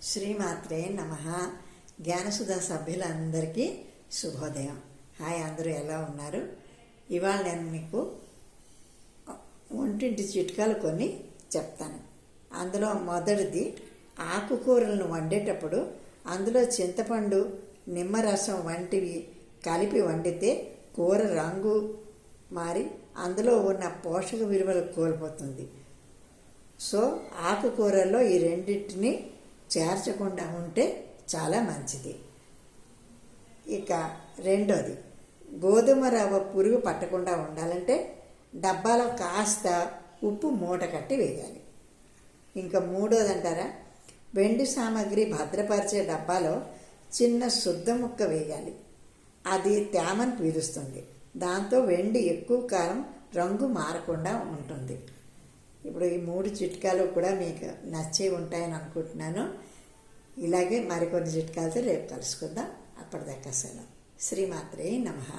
శ్రీమాత్రే నమః. జ్ఞానసుధా సభ్యులందరికీ శుభోదయం. హాయ్, అందరూ ఎలా ఉన్నారు? ఇవాళ నేను మీకు వంటింటి చిట్కాలు కొన్ని చెప్తాను. అందులో మొదటిది, ఆకుకూరలను వండేటప్పుడు అందులో చింతపండు, నిమ్మరసం వంటివి కలిపి వండితే కూర రంగు మారి అందులో ఉన్న పోషక విలువలు కోల్పోతుంది. సో ఆకుకూరల్లో ఈ రెండింటిని చేర్చకుండా ఉంటే చాలా మంచిది. ఇక రెండోది, గోధుమ రవ్వ పురుగు పట్టకుండా ఉండాలంటే డబ్బాలో కాస్త ఉప్పు మూట కట్టి వేయాలి. ఇంకా మూడోది అంటారా, వెండి సామాగ్రి భద్రపరిచే డబ్బాలో చిన్న శుద్ధ ముక్క వేయాలి. అది తేమను పీలుస్తుంది. దాంతో వెండి ఎక్కువ కాలం రంగు మారకుండా ఉంటుంది. ఇప్పుడు ఈ 3 చిట్కాలు కూడా మీకు నచ్చే ఉంటాయని అనుకుంటున్నాను. ఇలాగే మరికొన్ని చిట్కాలతో రేపు కలుసుకుందాం. అప్పటిదాకా సెలవు. శ్రీమాత్రే నమః.